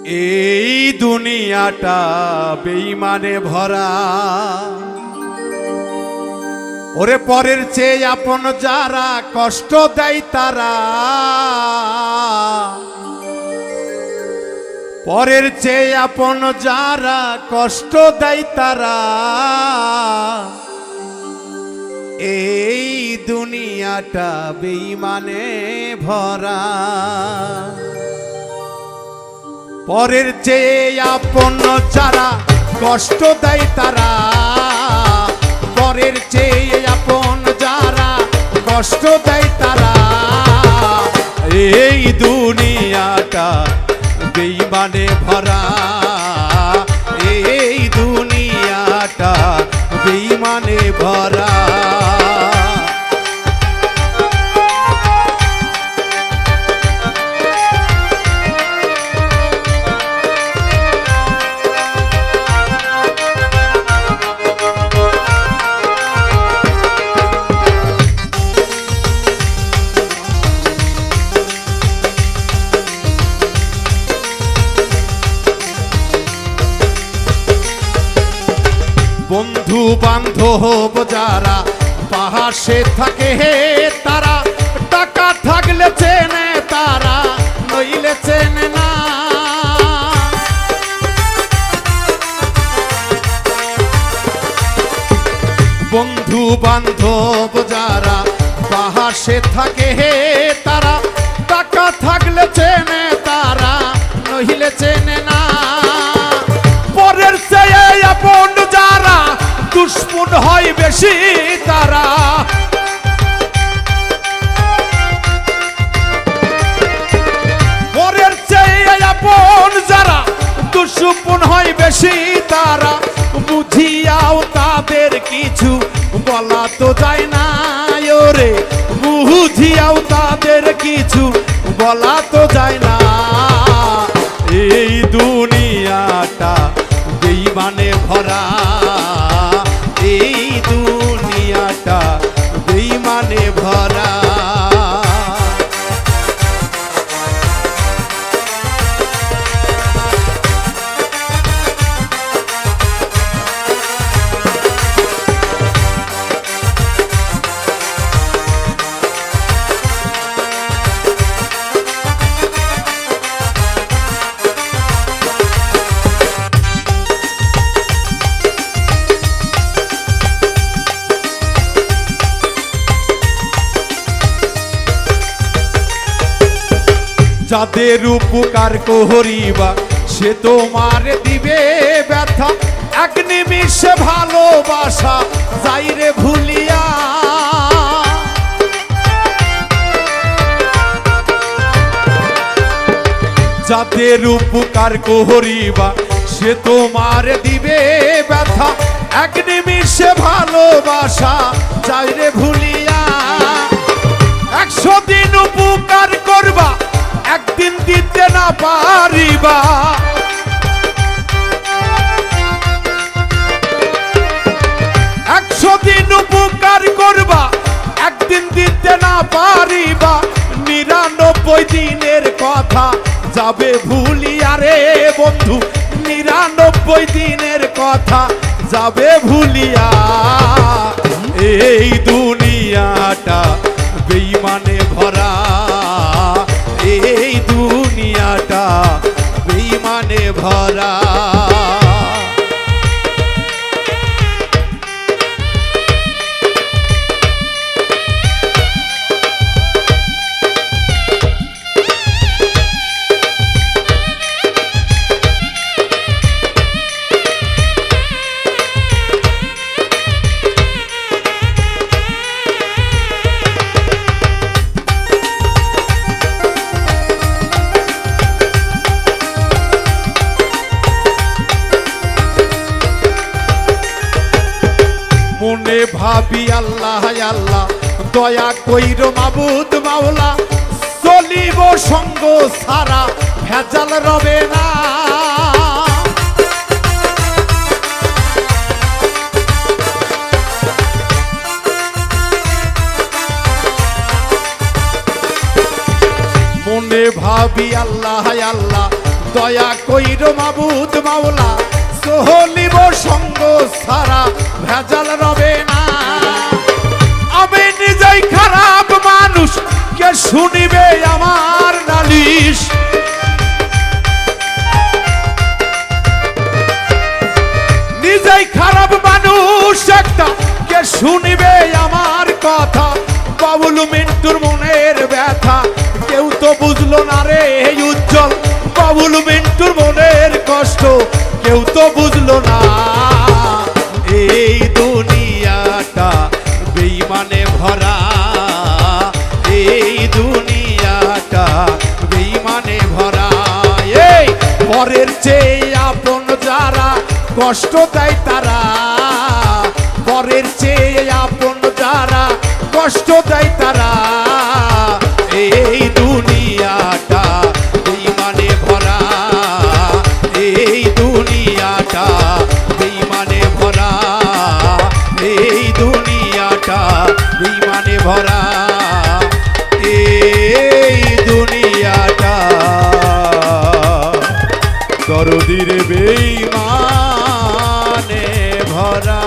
এই দুনিয়াটা বেঈমানে ভরা, ওরে পরের চেয়ে আপন যারা কষ্ট দেয় তারা, পরের চেয়ে আপন যারা কষ্ট দেয় তারা, এই দুনিয়াটা বেঈমানে ভরা। পরের চেয়ে আপন যারা কষ্ট দেয় তারা, পরের চেয়ে আপন যারা কষ্ট দেয় তারা, এই দুনিয়াটা বেঈমানে ভরা, এই দুনিয়াটা বেঈমানে ভরা। বন্ধু বান্ধব যারা পাশে থাকে তারা, টাকা থাকলে চেনে তারা, নইলে চেনে না। বন্ধু বান্ধব যারা পাশে থাকে তারা, টাকা থাকলে চেনে তারা, নইলে চেনে না। পরের চেয়ে আপন যারা দুশ্মন হয় বেশি তারা, পরের চেয়ে আপন যারা দুশ্মন হয় বেশি তারা, বুঝিয়াও তাদের কিছু বলা তো যায় না রে, বুঝিয়াও তাদের কিছু বলা তো যায় না। এই দুনিয়াটা বেঈমানে ভরা, এই দুনিয়াটা বেঈমানে ভরা। যাদের উপকার করিবা সে তোমার দিবে ব্যথা, এক নিমিষে ভালোবাসা যাইরে ভুলিয়া। যাদের উপকার করিবা সে তোমার দিবে ব্যথা, এক নিমিষে ভালোবাসা যাইরে ভুলিয়া। 100 দিন উপকার করবা একদিন দিতে না পারিবা, 100 দিন উপকার করবা একদিন দিতে না পারিবা। 99 দিনের কথা যাবে ভুলিয়া রে বন্ধু, 99 দিনের কথা যাবে ভুলিয়া। এই দুনিয়াটা বেঈমানে ভরা, এই দুনিয়াটা বেঈমানে ভরা। মনে ভাবি আল্লাহ আল্লাহ, দয়া কইর মাবুদ মাওলা, চলিব সঙ্গ সারা ভেজাল রবে না। মনে ভাবি আল্লাহ আল্লাহ, দয়া কইর মাবুদ মাওলা সহলিব সঙ্গ সারা ভেজাল রবে না। আমি নিজেই খারাপ মানুষ, কে শুনিবে আমার নালিশ। নিজেই খারাপ মানুষ একটা, কে শুনিবে আমার কথা। বাবুল মিন্টুর মনের ব্যথা কেউ তো বুঝলো না রে উজ্জ্বল, বাবুল মিন্টুর মনের কষ্ট কেউ তো বুঝলো না। এই দুনিয়াটা বেঈমানে ভরা, এই দুনিয়াটা বেঈমানে ভরা। এই পরের চেয়ে আপন যারা কষ্ট দেয় তারা, পরের চেয়ে আপন যারা কষ্ট দেয় তারা। এই দুনিয়াটা বেঈমানে ভরা, এই দুনিয়াটা বেঈমানে ভরা, এই দুনিয়াটা বেঈমানে ভরা, এই দুনিয়াটা দরদির বেঈমানে ভরা।